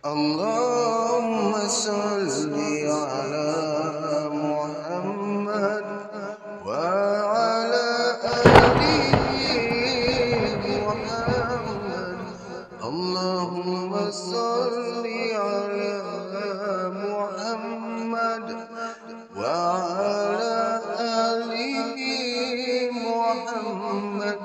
Allahumma salli ala Muhammad wa ala ali Muhammad. Allahumma salli ala Muhammad wa ala ali Muhammad.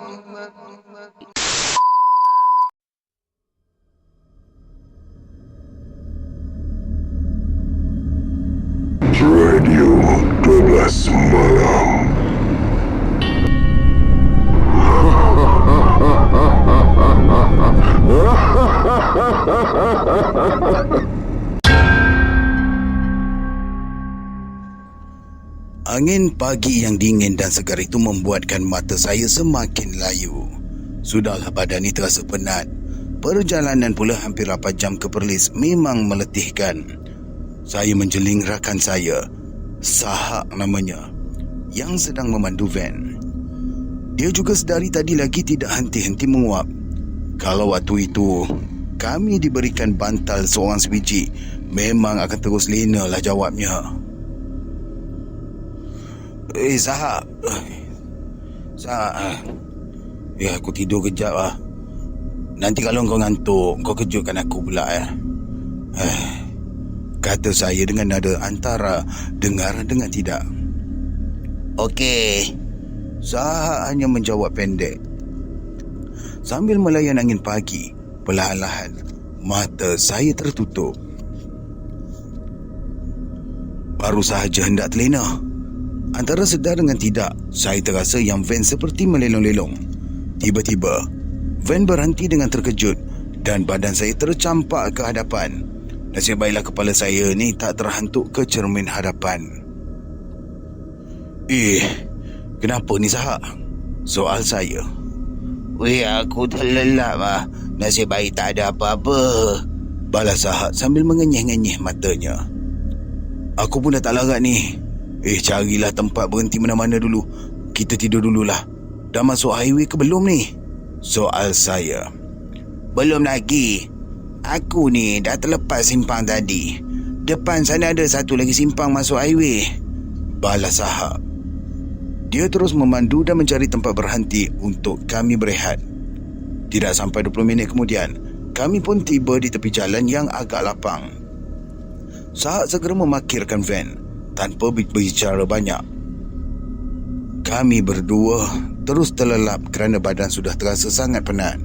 Radio 12 Malam. Angin pagi yang dingin dan segar itu membuatkan mata saya semakin layu. Sudahlah badan ini terasa penat. Perjalanan pula hampir 8 jam ke Perlis memang meletihkan. Saya menjeling rakan saya, Sahak namanya, yang sedang memandu van. Dia juga sedari tadi lagi tidak henti-henti menguap. Kalau waktu itu kami diberikan bantal seorang sebiji, memang akan terus lena lah jawabnya. Sahak. Sahak. Aku tidur kejap lah. Nanti kalau kau ngantuk, kau kejutkan aku pula kata saya dengan nada antara dengar dengan tidak. Okey. Sahak hanya menjawab pendek. Sambil melayan angin pagi, perlahan-lahan mata saya tertutup. Baru sahaja hendak terlena, antara sedar dengan tidak, saya terasa yang van seperti melelong-lelong. Tiba-tiba, van berhenti dengan terkejut dan badan saya tercampak ke hadapan. Nasib baiklah kepala saya ni tak terhantuk ke cermin hadapan. Kenapa ni Sahak? Soal saya. Aku terlelap lah. Nasib baik tak ada apa-apa, balas Sahak sambil mengenyih-ngenyih matanya. Aku pun dah tak larat ni. Carilah tempat berhenti mana-mana dulu. Kita tidur dululah. Dah masuk highway ke belum ni? Soal saya. Belum lagi. Aku ni dah terlepas simpang tadi. Depan sana ada satu lagi simpang masuk highway, balas Sahak. Dia terus memandu dan mencari tempat berhenti untuk kami berehat. Tidak sampai 20 minit kemudian, kami pun tiba di tepi jalan yang agak lapang. Sahak segera memakirkan van tanpa berbicara banyak. Kami berdua terus terlelap kerana badan sudah terasa sangat penat.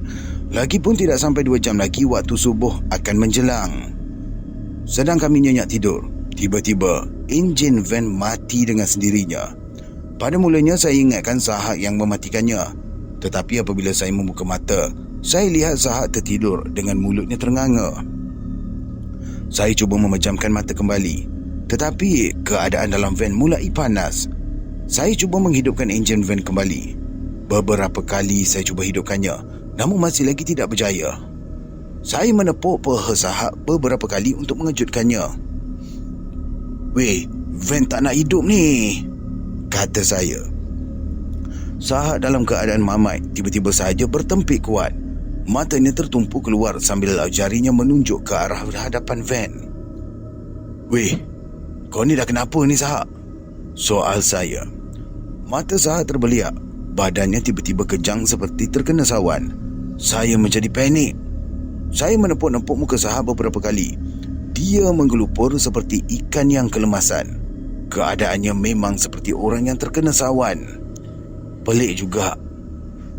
Lagipun tidak sampai 2 jam lagi waktu subuh akan menjelang. Sedang kami nyenyak tidur, tiba-tiba enjin van mati dengan sendirinya. Pada mulanya saya ingatkan Sahak yang mematikannya, tetapi apabila saya membuka mata, saya lihat Sahak tertidur dengan mulutnya ternganga. Saya cuba memejamkan mata kembali, tetapi keadaan dalam van mulai panas. Saya cuba menghidupkan enjin van kembali. Beberapa kali saya cuba hidupkannya, namun masih lagi tidak berjaya. Saya menepuk paha Sahak beberapa kali untuk mengejutkannya. Van tak nak hidup ni, kata saya. Sahak dalam keadaan mamai tiba-tiba sahaja bertempik kuat. Matanya tertumpu keluar sambil jarinya menunjuk ke arah hadapan van. Kau ni dah kenapa ni Sahak? Soal saya. Mata Sahak terbeliak. Badannya tiba-tiba kejang seperti terkena sawan. Saya menjadi panik. Saya menepuk-nepuk muka Sahak beberapa kali. Dia menggelupur seperti ikan yang kelemasan. Keadaannya memang seperti orang yang terkena sawan. Pelik juga.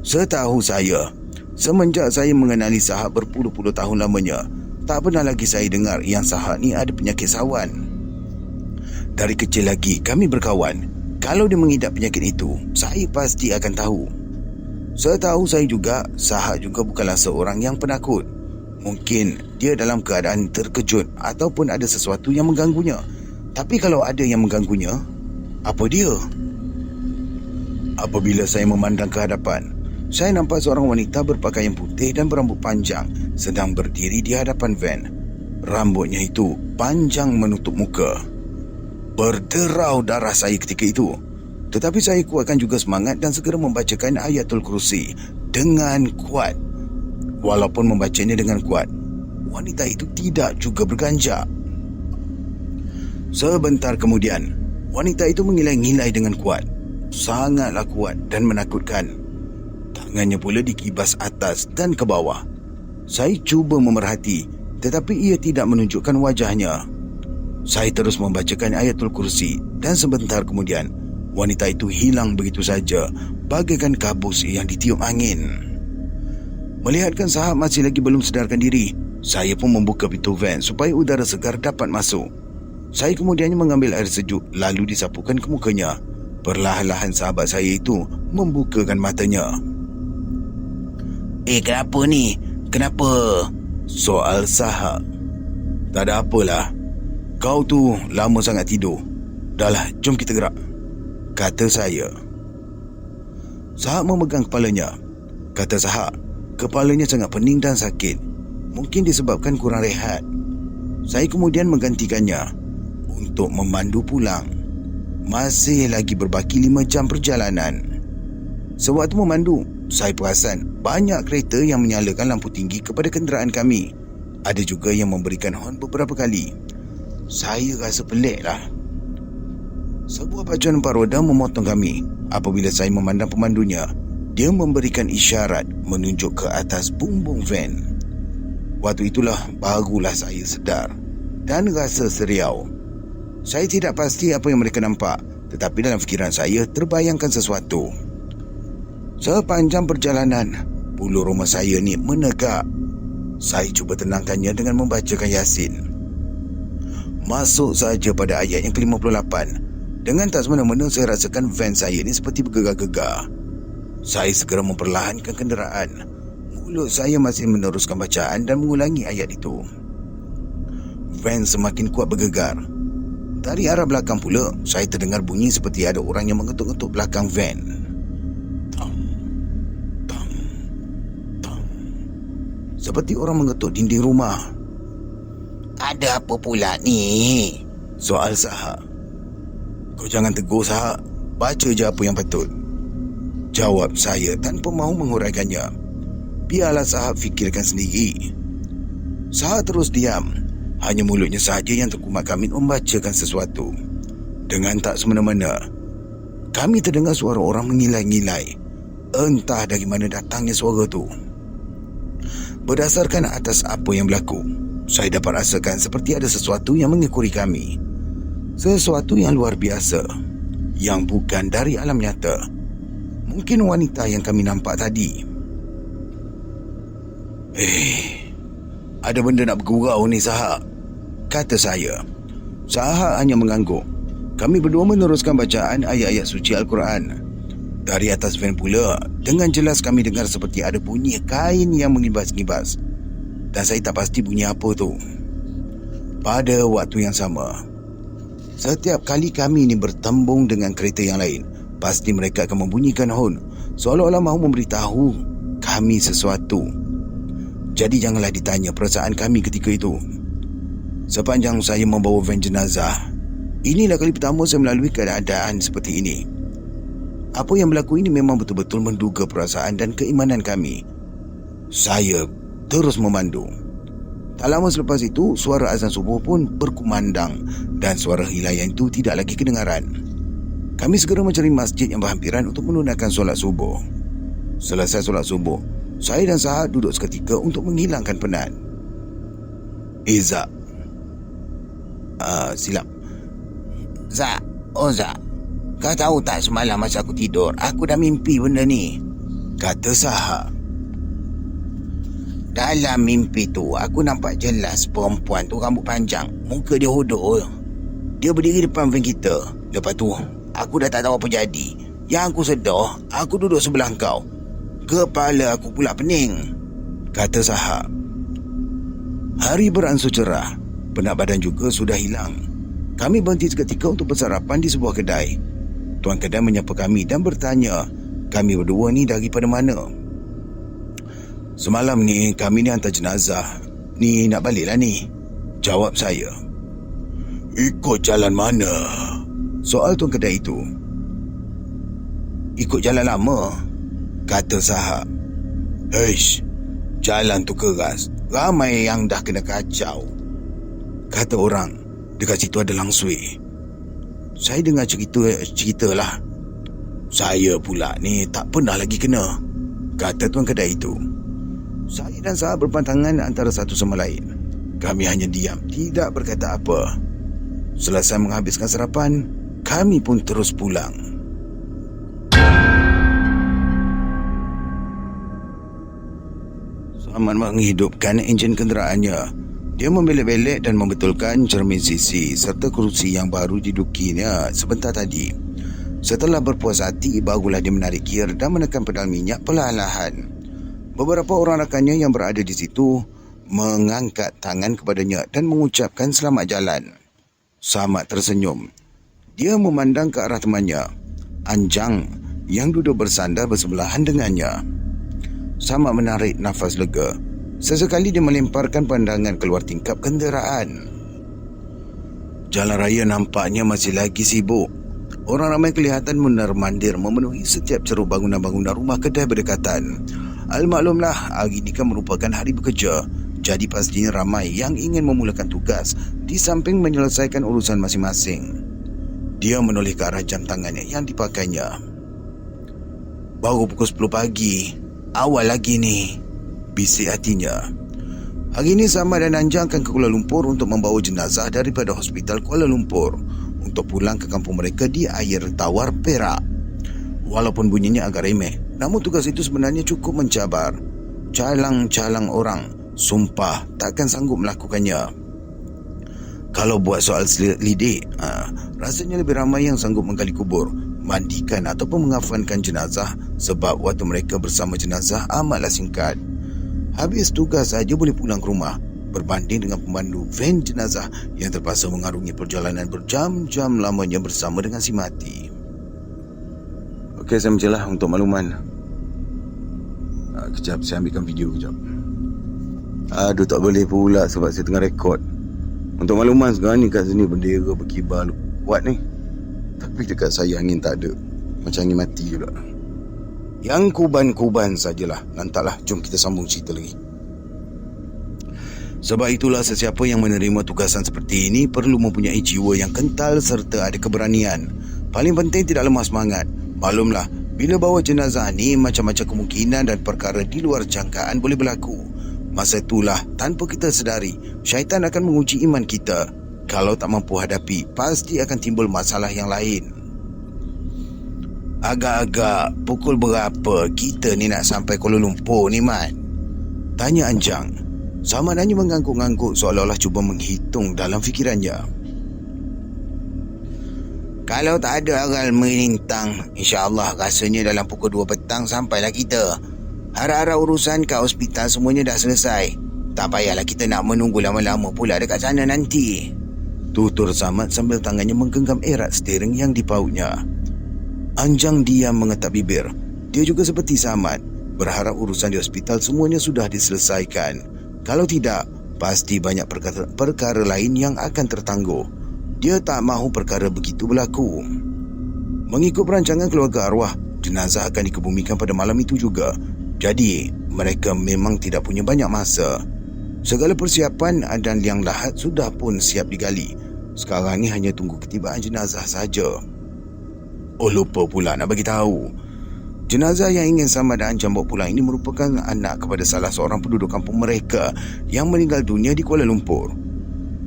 Setahu saya, semenjak saya mengenali Sahak berpuluh-puluh tahun lamanya, tak pernah lagi saya dengar yang Sahak ni ada penyakit sawan. Dari kecil lagi kami berkawan. Kalau dia mengidap penyakit itu, saya pasti akan tahu. Setahu saya juga, Sahak juga bukanlah seorang yang penakut. Mungkin dia dalam keadaan terkejut ataupun ada sesuatu yang mengganggunya. Tapi kalau ada yang mengganggunya, apa dia? Apabila saya memandang ke hadapan, saya nampak seorang wanita berpakaian putih dan berambut panjang sedang berdiri di hadapan van. Rambutnya itu panjang menutup muka. Berderau darah saya ketika itu. Tetapi saya kuatkan juga semangat dan segera membacakan Ayatul Kursi dengan kuat. Walaupun membacanya dengan kuat, wanita itu tidak juga berganjak. Sebentar kemudian, wanita itu mengilai-ngilai dengan kuat. Sangatlah kuat dan menakutkan. Tangannya pula dikibas atas dan ke bawah. Saya cuba memerhati, tetapi ia tidak menunjukkan wajahnya. Saya terus membacakan Ayatul Kursi dan sebentar kemudian, wanita itu hilang begitu saja, bagaikan kabus yang ditiup angin. Melihatkan Sahab masih lagi belum sedarkan diri, saya pun membuka pintu van supaya udara segar dapat masuk. Saya kemudiannya mengambil air sejuk lalu disapukan ke mukanya. Perlahan-lahan sahabat saya itu membukakan matanya. Kenapa ni? Kenapa? Soal Sahab. Tak ada apalah. Kau tu lama sangat tidur. Dahlah, jom kita gerak, kata saya. Sahab memegang kepalanya. Kata Sahab, kepalanya sangat pening dan sakit. Mungkin disebabkan kurang rehat. Saya kemudian menggantikannya untuk memandu pulang. Masih lagi berbaki 5 jam perjalanan. Sewaktu memandu, saya perasan banyak kereta yang menyalakan lampu tinggi kepada kenderaan kami. Ada juga yang memberikan hon beberapa kali. Saya rasa peliklah. Sebuah pacuan 4 roda memotong kami. Apabila saya memandang pemandunya, dia memberikan isyarat menunjuk ke atas bumbung van. Waktu itulah barulah saya sedar dan rasa seriau. Saya tidak pasti apa yang mereka nampak, tetapi dalam fikiran saya terbayangkan sesuatu. Sepanjang perjalanan, bulu roma saya ni menegak. Saya cuba tenangkannya dengan membacakan Yasin. Masuk saja pada ayat yang ke-58. Dengan tak semena-mena saya rasakan van saya ni seperti bergegar-gegar. Saya segera memperlahankan kenderaan. Mulut saya masih meneruskan bacaan dan mengulangi ayat itu. Van semakin kuat bergegar. Dari arah belakang pula, saya terdengar bunyi seperti ada orang yang mengetuk-ngetuk belakang van. Tam, tam, tam. Seperti orang mengetuk dinding rumah. Ada apa pula ni? Soal Sahab. Kau jangan tegur, Sahab. Baca je apa yang patut, jawab saya tanpa mahu menguraikannya. Biarlah Sahab fikirkan sendiri. Sahab terus diam. Hanya mulutnya sahaja yang terkumat Kamit membacakan sesuatu. Dengan tak semena-mena, kami terdengar suara orang mengilai-ngilai. Entah dari mana datangnya suara tu. Berdasarkan atas apa yang berlaku, saya dapat rasakan seperti ada sesuatu yang mengikuri kami. Sesuatu yang luar biasa, yang bukan dari alam nyata. Mungkin wanita yang kami nampak tadi. Ada benda nak bergurau ni, Sahab, kata saya. Sahab hanya mengangguk. Kami berdua meneruskan bacaan ayat-ayat suci Al-Quran. Dari atas van pula, dengan jelas kami dengar seperti ada bunyi kain yang mengibas-ngibas. Dan saya tak pasti bunyi apa tu. Pada waktu yang sama, setiap kali kami ini bertembung dengan kereta yang lain, pasti mereka akan membunyikan hon, seolah-olah mahu memberitahu kami sesuatu. Jadi janganlah ditanya perasaan kami ketika itu. Sepanjang saya membawa van jenazah, inilah kali pertama saya melalui keadaan seperti ini. Apa yang berlaku ini memang betul-betul menduga perasaan dan keimanan kami. Saya terus memandu. Tak lama selepas itu, suara azan subuh pun berkumandang dan suara hilayan itu tidak lagi kedengaran. Kami segera mencari masjid yang berhampiran untuk menunaikan solat subuh. Selesai solat subuh, saya dan Sahab duduk seketika untuk menghilangkan penat. Zak. Silap. Zak. Oh Zak, kau tahu tak semalam masa aku tidur, aku dah mimpi benda ni, kata Sahab. Dalam mimpi tu, aku nampak jelas perempuan tu rambut panjang, muka dia hodok. Dia berdiri depan van kita. Lepas tu, aku dah tak tahu apa jadi. Yang aku sedar, aku duduk sebelah kau. Kepala aku pula pening, kata Sahab. Hari beransur cerah. Penat badan juga sudah hilang. Kami berhenti seketika untuk bersarapan di sebuah kedai. Tuan kedai menyapa kami dan bertanya, kami berdua ni daripada mana? Semalam ni kami ni hantar jenazah. Ni nak baliklah ni, jawab saya. Ikut jalan mana? Soal tuan kedai itu. Ikut jalan lama, kata Sahab. Jalan tu keras. Ramai yang dah kena kacau. Kata orang, dekat situ ada langsui. Saya dengar cerita lah. Saya pula ni tak pernah lagi kena, kata tuan kedai itu. Saya dan Sahak berpantangan antara satu sama lain. Kami hanya diam, tidak berkata apa. Selesai menghabiskan sarapan, kami pun terus pulang. Selamat menghidupkan enjin kenderaannya. Dia membelek-belek dan membetulkan cermin sisi serta kerusi yang baru didudukinya sebentar tadi. Setelah berpuas hati, barulah dia menarik gear dan menekan pedal minyak perlahan-lahan. Beberapa orang rakannya yang berada di situ mengangkat tangan kepadanya dan mengucapkan selamat jalan. Samad tersenyum. Dia memandang ke arah temannya, Anjang, yang duduk bersandar bersebelahan dengannya. Samad menarik nafas lega. Sesekali dia melemparkan pandangan keluar tingkap kenderaan. Jalan raya nampaknya masih lagi sibuk. Orang ramai kelihatan mondar-mandir memenuhi setiap ceruk bangunan-bangunan rumah kedai berdekatan. Almaklumlah, hari ini kan merupakan hari bekerja. Jadi pastinya ramai yang ingin memulakan tugas di samping menyelesaikan urusan masing-masing. Dia menoleh ke arah jam tangannya yang dipakainya. Baru pukul 10 pagi. Awal lagi ni, bisik hatinya. Hari ini Samad dan Anjang akan ke Kuala Lumpur untuk membawa jenazah daripada Hospital Kuala Lumpur untuk pulang ke kampung mereka di Air Tawar, Perak. Walaupun bunyinya agak remeh, namun tugas itu sebenarnya cukup mencabar. Calang-calang orang sumpah takkan sanggup melakukannya. Kalau buat soal lidik, rasanya lebih ramai yang sanggup menggali kubur, mandikan ataupun mengafankan jenazah, sebab waktu mereka bersama jenazah amatlah singkat. Habis tugas saja boleh pulang ke rumah, berbanding dengan pemandu van jenazah yang terpaksa mengarungi perjalanan berjam-jam lamanya bersama dengan si mati. Okey, saya mencelah untuk makluman. Kejap, saya ambilkan video kejap. Aduh, tak boleh pula sebab saya tengah rekod. Untuk makluman, sekarang ni kat sini bendera berkibar kuat ni, tapi dekat saya angin tak ada. Macam angin mati pula. Yang kuban-kuban sajalah. Lantaklah, jom kita sambung cerita lagi. Sebab itulah sesiapa yang menerima tugasan seperti ini perlu mempunyai jiwa yang kental serta ada keberanian. Paling penting tidak lemah semangat. Maklumlah, bila bawa jenazah ni macam-macam kemungkinan dan perkara di luar jangkaan boleh berlaku. Masa itulah, tanpa kita sedari, syaitan akan menguji iman kita. Kalau tak mampu hadapi, pasti akan timbul masalah yang lain. Agak-agak pukul berapa kita ni nak sampai Kuala Lumpur ni, Mat? Tanya Anjang. Samad hanya mengangguk-angguk seolah-olah cuba menghitung dalam fikirannya. Kalau tak ada aral merintang, insya-Allah rasanya dalam pukul 2 petang sampailah kita. Harap-harap urusan kat hospital semuanya dah selesai. Tak payahlah kita nak menunggu lama-lama pula dekat sana nanti. Tutur Samad sambil tangannya menggenggam erat steering yang dipautnya. Anjang diam mengetap bibir. Dia juga seperti Samad, berharap urusan di hospital semuanya sudah diselesaikan. Kalau tidak, pasti banyak perkara lain yang akan tertangguh. Dia tak mahu perkara begitu berlaku. Mengikut perancangan keluarga arwah, jenazah akan dikebumikan pada malam itu juga. Jadi, mereka memang tidak punya banyak masa. Segala persiapan dan liang lahat sudah pun siap digali. Sekarang ni hanya tunggu ketibaan jenazah saja. Oh, lupa pula nak bagi tahu. Jenazah yang ingin Samad dan Anjang bawa pulang ini merupakan anak kepada salah seorang penduduk kampung mereka yang meninggal dunia di Kuala Lumpur.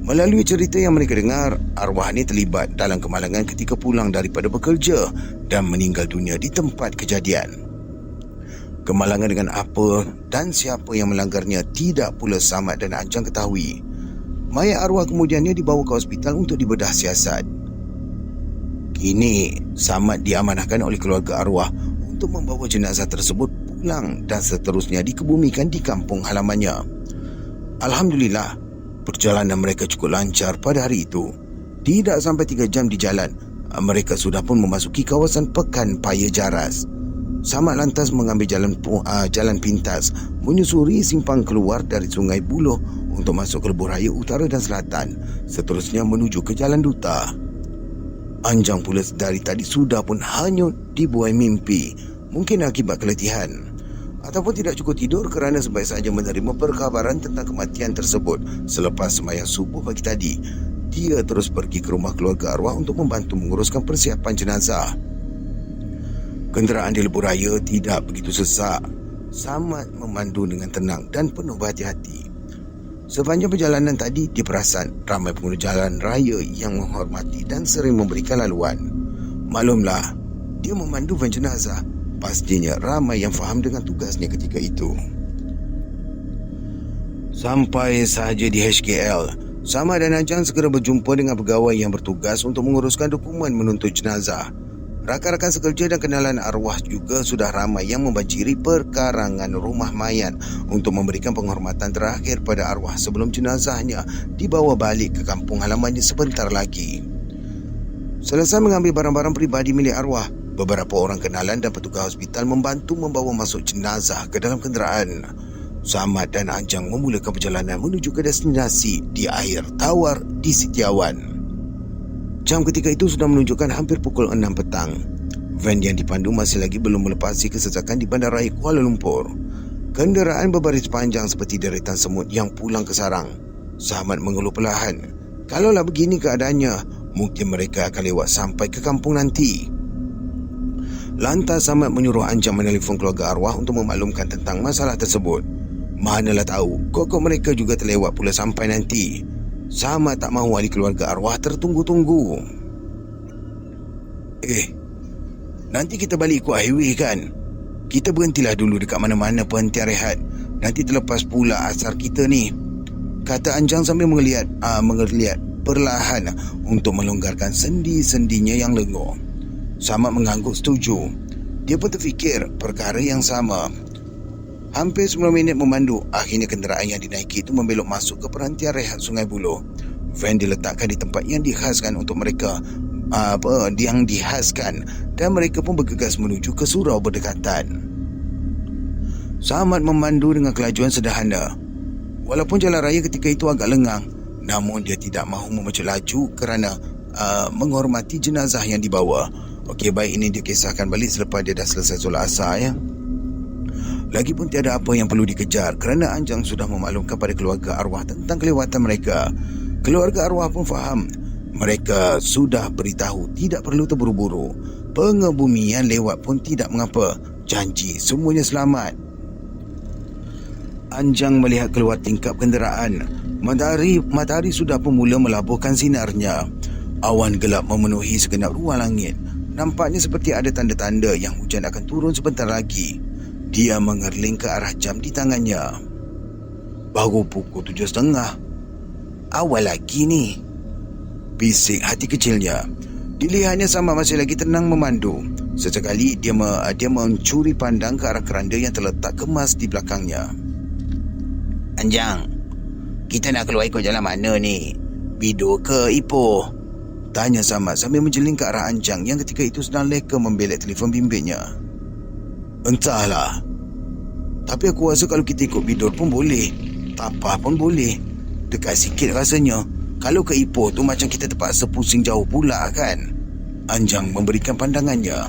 Melalui cerita yang mereka dengar, arwah ini terlibat dalam kemalangan ketika pulang daripada bekerja dan meninggal dunia di tempat kejadian. Kemalangan dengan apa dan siapa yang melanggarnya tidak pula Samad dan Anjang ketahui. Mayat arwah kemudiannya dibawa ke hospital untuk dibedah siasat. Kini, Samad diamanahkan oleh keluarga arwah untuk membawa jenazah tersebut pulang dan seterusnya dikebumikan di kampung halamannya. Alhamdulillah, perjalanan mereka cukup lancar pada hari itu. Tidak sampai 3 jam di jalan, mereka sudah pun memasuki kawasan Pekan Paya Jaras. Samad lantas mengambil jalan pintas menyusuri simpang keluar dari Sungai Buloh untuk masuk ke lebuh raya utara dan selatan, seterusnya menuju ke Jalan Duta. Anjang pula dari tadi sudah pun hanyut dibuai mimpi, mungkin akibat keletihan. ataupun tidak cukup tidur kerana sebaik saja menerima perkhabaran tentang kematian tersebut selepas sembahyang subuh pagi tadi. Dia terus pergi ke rumah keluarga arwah untuk membantu menguruskan persiapan jenazah. Kenderaan di lebuh raya tidak begitu sesak. Samad memandu dengan tenang dan penuh berhati-hati. Sepanjang perjalanan tadi, dia perasan ramai pengguna jalan raya yang menghormati dan sering memberikan laluan. Maklumlah, dia memandu van jenazah. Pastinya ramai yang faham dengan tugasnya ketika itu. Sampai sahaja di HKL, Samad dan Ajang segera berjumpa dengan pegawai yang bertugas untuk menguruskan dokumen menuntut jenazah. Rakan-rakan sekerja dan kenalan arwah juga sudah ramai yang membanjiri perkarangan rumah mayat untuk memberikan penghormatan terakhir pada arwah sebelum jenazahnya dibawa balik ke kampung halamannya sebentar lagi. Selesai mengambil barang-barang peribadi milik arwah, beberapa orang kenalan dan petugas hospital membantu membawa masuk jenazah ke dalam kenderaan. Samad dan Ajang memulakan perjalanan menuju ke destinasi di air tawar di Setiawan. Jam ketika itu sudah menunjukkan hampir pukul 6 petang. Van yang dipandu masih lagi belum melepasi kesesakan di Bandaraya Kuala Lumpur. Kenderaan berbaris panjang seperti deretan semut yang pulang ke sarang. Samad mengeluh perlahan. Kalaulah begini keadaannya, mungkin mereka akan lewat sampai ke kampung nanti. Lantas Samad menyuruh Anjang menelefon keluarga arwah untuk memaklumkan tentang masalah tersebut. Manalah tahu, kokok mereka juga terlewat pula sampai nanti. Samad tak mahu ahli keluarga arwah tertunggu-tunggu. Nanti kita balik ikut highway kan? Kita berhentilah dulu dekat mana-mana perhentian rehat. Nanti terlepas pula asar kita ni, kata Anjang sambil mengeliat perlahan untuk melonggarkan sendi-sendinya yang lenguh. Samad mengangguk setuju. Dia pun terfikir perkara yang sama. Hampir 10 minit memandu, akhirnya kenderaan yang dinaiki itu membelok masuk ke perhentian rehat Sungai Buloh. Van diletakkan di tempat yang dihaskan untuk mereka, dan mereka pun bergegas menuju ke surau berdekatan. Samad memandu dengan kelajuan sederhana. Walaupun jalan raya ketika itu agak lengang, namun dia tidak mahu memecah laju kerana menghormati jenazah yang dibawa. Okey, baik, ini dia kisahkan balik selepas dia dah selesai solat asar ya. Lagipun tiada apa yang perlu dikejar kerana Anjang sudah memaklumkan pada keluarga arwah tentang kelewatan mereka. Keluarga arwah pun faham. Mereka sudah beritahu tidak perlu terburu-buru. Pengebumian lewat pun tidak mengapa. Janji semuanya selamat. Anjang melihat keluar tingkap kenderaan. Matahari sudah pun mula melabuhkan sinarnya. Awan gelap memenuhi segenap ruang langit. Nampaknya seperti ada tanda-tanda yang hujan akan turun sebentar lagi. Dia mengerling ke arah jam di tangannya. Baru pukul 7.30. Awal lagi ni, bisik hati kecilnya. Dilihatnya Samad masih lagi tenang memandu. Sesekali dia mencuri pandang ke arah keranda yang terletak kemas di belakangnya. Anjang, kita nak keluar ikut jalan mana ni? Bido ke Ipoh? Tanya Samad sambil menjeling ke arah Anjang yang ketika itu sedang leka membelek telefon bimbitnya. Entahlah. Tapi aku rasa kalau kita ikut Bidor pun boleh. Tapah pun boleh. Dekat sikit rasanya. Kalau ke Ipoh tu macam kita terpaksa pusing jauh pula kan? Anjang memberikan pandangannya.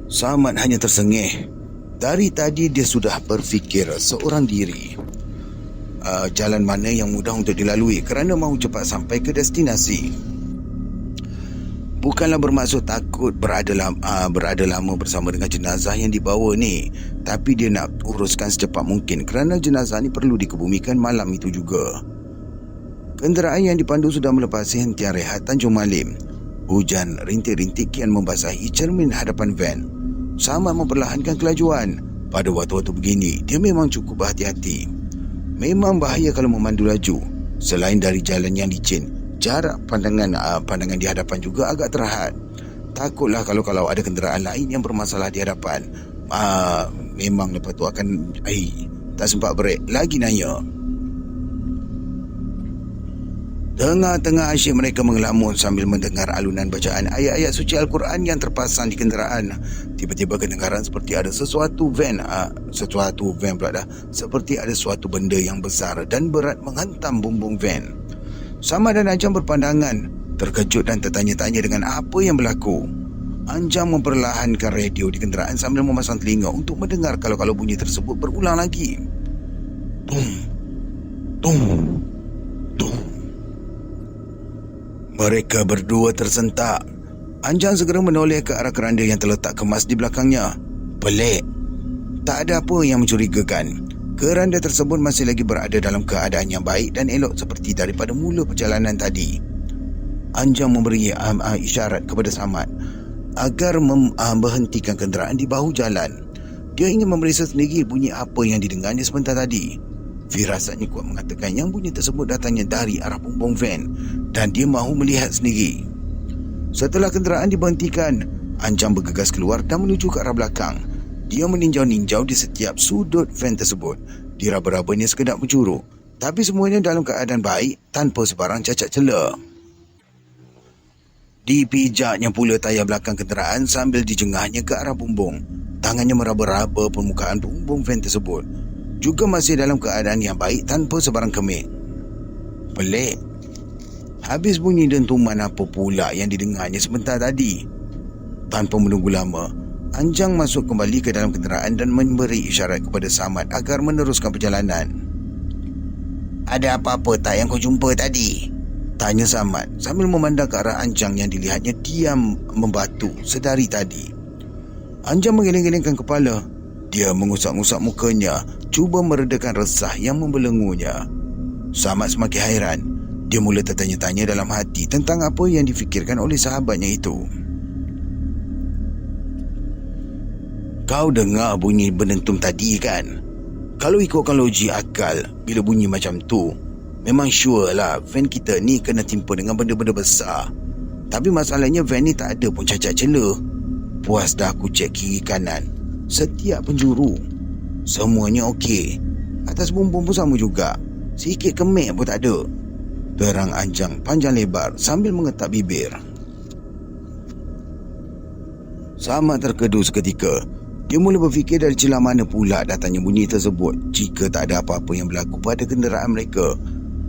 Samad hanya tersengih. Dari tadi dia sudah berfikir seorang diri. Jalan mana yang mudah untuk dilalui kerana mahu cepat sampai ke destinasi. Bukanlah bermaksud takut berada lama bersama dengan jenazah yang dibawa ni, tapi dia nak uruskan secepat mungkin kerana jenazah ni perlu dikebumikan malam itu juga. Kenderaan yang dipandu sudah melepasi hentian rehat Tanjung Malim. Hujan rintik-rintik kian membasahi cermin hadapan van. Samad memperlahankan kelajuan. Pada waktu-waktu begini, dia memang cukup berhati-hati. Memang bahaya kalau memandu laju. Selain dari jalan yang licin, jarak pandangan di hadapan juga agak terhad. Takutlah kalau ada kenderaan lain yang bermasalah di hadapan. Memang lepas tu akan tak sempat brek lagi nanya. Tengah-tengah asyik mereka mengelamun sambil mendengar alunan bacaan ayat-ayat suci Al-Quran yang terpasang di kenderaan. Tiba-tiba kedengaran seperti ada sesuatu benda yang besar dan berat menghantam bumbung van. Samad dan Ajang berpandangan, terkejut dan tertanya-tanya dengan apa yang berlaku. Anjang memperlahankan radio di kenderaan sambil memasang telinga untuk mendengar kalau bunyi tersebut berulang lagi. Tung, tung, tung. Mereka berdua tersentak. Anjang segera menoleh ke arah keranda yang terletak kemas di belakangnya. Pelik. Tak ada apa yang mencurigakan. Keranda tersebut masih lagi berada dalam keadaan yang baik dan elok seperti daripada mula perjalanan tadi. Anjang memberi isyarat kepada Samad agar berhentikan kenderaan di bahu jalan. Dia ingin memeriksa sendiri bunyi apa yang didengarnya sebentar tadi. Firasatnya kuat mengatakan yang bunyi tersebut datangnya dari arah bumbung van dan dia mahu melihat sendiri. Setelah kenderaan diberhentikan, Anjang bergegas keluar dan menuju ke arah belakang. Dia meninjau-ninjau di setiap sudut van tersebut. Diraba-rabanya sekedar penjuru, tapi semuanya dalam keadaan baik tanpa sebarang cacat celah. Dipijaknya pula tayar belakang kenderaan sambil dijengahnya ke arah bumbung. Tangannya meraba-raba permukaan bumbung van tersebut. Juga masih dalam keadaan yang baik tanpa sebarang kemik. Pelik. Habis bunyi dentuman apa pula yang didengarnya sebentar tadi. Tanpa menunggu lama, Anjang masuk kembali ke dalam kenderaan dan memberi isyarat kepada Samad agar meneruskan perjalanan. Ada apa-apa tak yang kau jumpa tadi? Tanya Samad sambil memandang ke arah Anjang yang dilihatnya diam membatu sedari tadi. Anjang menggeleng-gelengkan kepala. Dia mengusap-ngusap mukanya, cuba meredakan resah yang membelenggunya. Samad semakin hairan. Dia mula tertanya-tanya dalam hati tentang apa yang difikirkan oleh sahabatnya itu. Kau dengar bunyi berdentum tadi kan? Kalau ikutkan logik akal, bila bunyi macam tu, memang sure lah van kita ni kena timpa dengan benda-benda besar. Tapi masalahnya van ni tak ada pun cacat celah. Puas dah aku cek kiri kanan, setiap penjuru, semuanya okey. Atas bumbung pun sama juga, sikit kemik pun tak ada. Terang Anjang panjang lebar sambil mengetak bibir. Samad terkedu seketika. Dia mula berfikir dari celah mana pula datangnya bunyi tersebut jika tak ada apa-apa yang berlaku pada kenderaan mereka.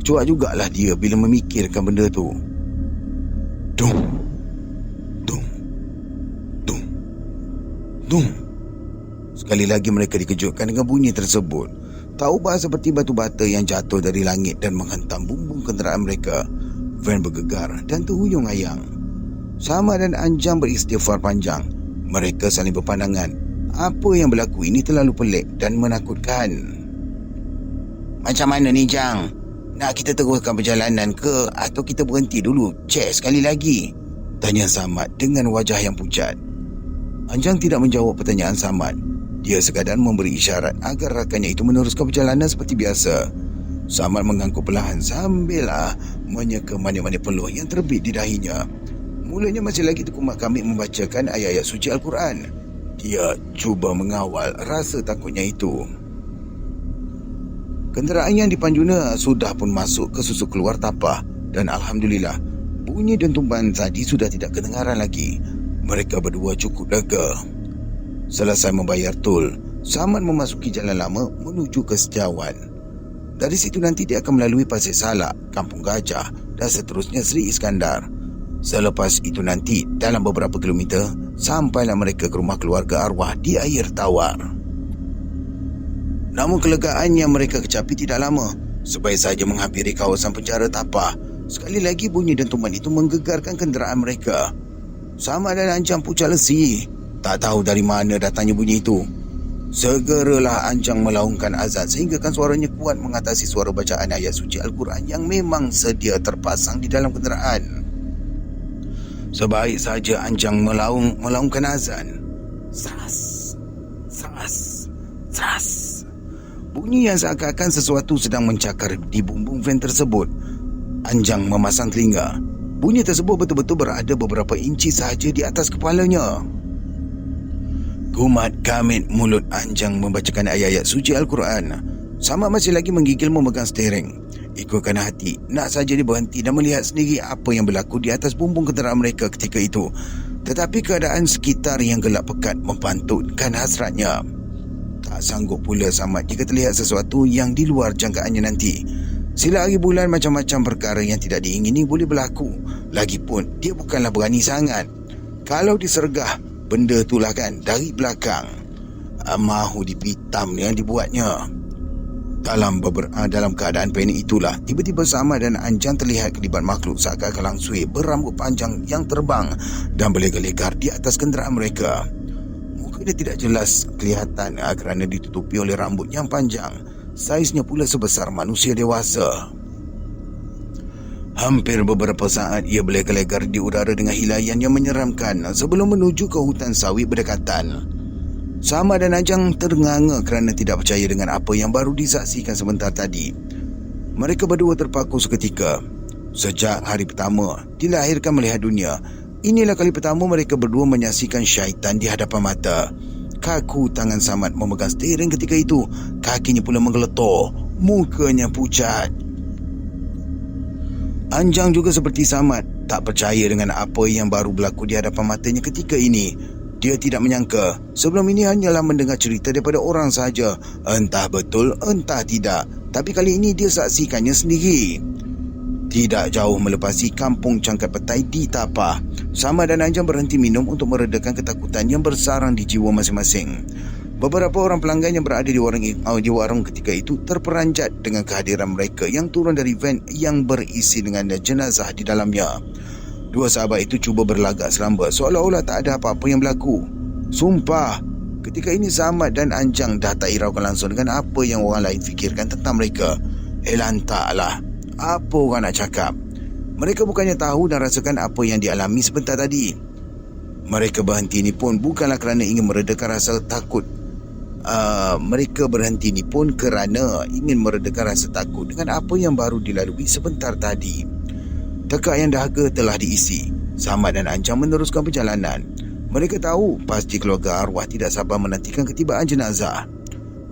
Cuak jugalah dia bila memikirkan benda tu. Dung, dung, dung, dung. Sekali lagi mereka dikejutkan dengan bunyi tersebut. Tak ubah seperti batu bata yang jatuh dari langit dan menghantam bumbung kenderaan mereka. Van bergegar dan terhuyung ayang. Samad dan Anjang beristighfar panjang. Mereka saling berpandangan. Apa yang berlaku ini terlalu pelik dan menakutkan. Macam mana ni, Jang? Nak kita teruskan perjalanan ke atau kita berhenti dulu cek sekali lagi? Tanya Samad dengan wajah yang pucat. Anjang tidak menjawab pertanyaan Samad. Dia sekadar memberi isyarat agar rakannya itu meneruskan perjalanan seperti biasa. Samad mengangguk perlahan sambil menyeka manik-manik peluh yang terbit di dahinya. Mulanya masih lagi Tukumat Kamit membacakan ayat-ayat suci Al-Quran. Dia cuba mengawal rasa takutnya itu. Kenderaan yang dipanjuna sudah pun masuk ke susu keluar tapak dan Alhamdulillah, bunyi dentuman tadi sudah tidak kedengaran lagi. Mereka berdua cukup lega. Selesai membayar tol, Samad memasuki jalan lama menuju ke Setiawan. Dari situ nanti dia akan melalui Pasir Salak, Kampung Gajah dan seterusnya Seri Iskandar. Selepas itu nanti, dalam beberapa kilometer, sampailah mereka ke rumah keluarga arwah di Air Tawar. Namun kelegaan yang mereka kecapi tidak lama. Sebaik saja menghampiri kawasan penjara Tapah, sekali lagi bunyi dentuman itu menggegarkan kenderaan mereka. Samad dan Anjang pucat lesi. Tak tahu dari mana datangnya bunyi itu. Segeralah Anjang melaungkan azan sehinggakan suaranya kuat mengatasi suara bacaan ayat suci Al-Quran yang memang sedia terpasang di dalam kenderaan. Sebaik saja Anjang melaungkan azan. Seras, seras, seras. Bunyi yang seakan-akan sesuatu sedang mencakar di bumbung van tersebut. Anjang memasang telinga. Bunyi tersebut betul-betul berada beberapa inci sahaja di atas kepalanya. Kumat Kamit mulut Anjang membacakan ayat-ayat suci Al-Quran. Samad masih lagi menggigil memegang steering. Ikutkan hati, nak saja dia berhenti dan melihat sendiri apa yang berlaku di atas bumbung kenderaan mereka ketika itu. Tetapi keadaan sekitar yang gelap pekat membantutkan hasratnya. Tak sanggup pula Samad jika terlihat sesuatu yang di luar jangkaannya nanti. Sila hari bulan macam-macam perkara yang tidak diingini boleh berlaku. Lagipun dia bukanlah berani sangat. Kalau disergah benda itulah kan dari belakang, mahu dipitam yang dibuatnya. Dalam keadaan panik itulah, tiba-tiba Samad dan Anjang terlihat kelibat makhluk seakan kalang sui berambut panjang yang terbang dan berlegar-legar di atas kenderaan mereka. Muka dia tidak jelas kelihatan kerana ditutupi oleh rambut yang panjang. Saiznya pula sebesar manusia dewasa. Hampir beberapa saat ia berlegar-legar di udara dengan hilaian yang menyeramkan sebelum menuju ke hutan sawit berdekatan. Samad dan Anjang ternganga kerana tidak percaya dengan apa yang baru disaksikan sebentar tadi. Mereka berdua terpaku seketika. Sejak hari pertama dilahirkan melihat dunia, inilah kali pertama mereka berdua menyaksikan syaitan di hadapan mata. Kaku tangan Samad memegang steering ketika itu. Kakinya pula menggeletor. Mukanya pucat. Anjang juga seperti Samad, tak percaya dengan apa yang baru berlaku di hadapan matanya ketika ini. Dia tidak menyangka sebelum ini hanyalah mendengar cerita daripada orang sahaja. Entah betul, entah tidak. Tapi kali ini dia saksikannya sendiri. Tidak jauh melepasi kampung Cangkat Petai di Tapah, Samad dan Anjang berhenti minum untuk meredakan ketakutan yang bersarang di jiwa masing-masing. Beberapa orang pelanggan yang berada di warung ketika itu terperanjat dengan kehadiran mereka yang turun dari van yang berisi dengan jenazah di dalamnya. Dua sahabat itu cuba berlagak selambat seolah-olah tak ada apa-apa yang berlaku. Sumpah, ketika ini Samad dan Anjang dah tak hiraukan langsung dengan apa yang orang lain fikirkan tentang mereka. Lantaklah, apa orang nak cakap? Mereka bukannya tahu dan rasakan apa yang dialami sebentar tadi. Mereka berhenti ni pun bukanlah kerana ingin meredakan rasa takut. Mereka berhenti ni pun kerana ingin meredakan rasa takut dengan apa yang baru dilalui sebentar tadi. Tekak yang dahaga telah diisi. Samad dan Anjang meneruskan perjalanan. Mereka tahu pasti keluarga arwah tidak sabar menantikan ketibaan jenazah.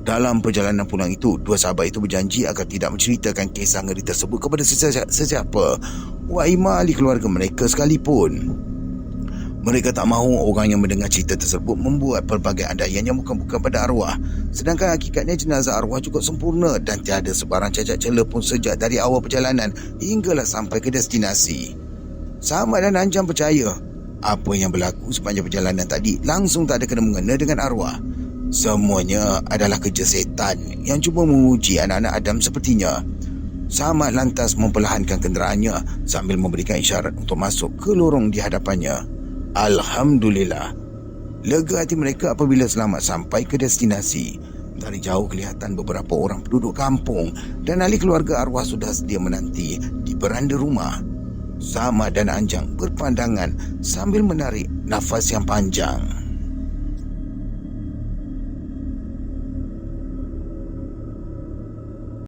Dalam perjalanan pulang itu, dua sahabat itu berjanji agar tidak menceritakan kisah ngeri tersebut kepada sesiapa, wahima ahli keluarga mereka sekalipun. Mereka tak mahu orang yang mendengar cerita tersebut membuat pelbagai andaian yang bukan-bukan pada arwah. Sedangkan hakikatnya jenazah arwah cukup sempurna dan tiada sebarang cacat celah pun sejak dari awal perjalanan hinggalah sampai ke destinasi. Samad dan Anjang percaya apa yang berlaku sepanjang perjalanan tadi langsung tak ada kena-mengena dengan arwah. Semuanya adalah kerja setan yang cuba menguji anak-anak Adam sepertinya. Samad lantas memperlahankan kenderaannya sambil memberikan isyarat untuk masuk ke lorong di hadapannya. Alhamdulillah, lega hati mereka apabila selamat sampai ke destinasi. Dari jauh kelihatan beberapa orang penduduk kampung dan ahli keluarga arwah sudah sedia menanti di beranda rumah. Samad dan Anjang berpandangan sambil menarik nafas yang panjang.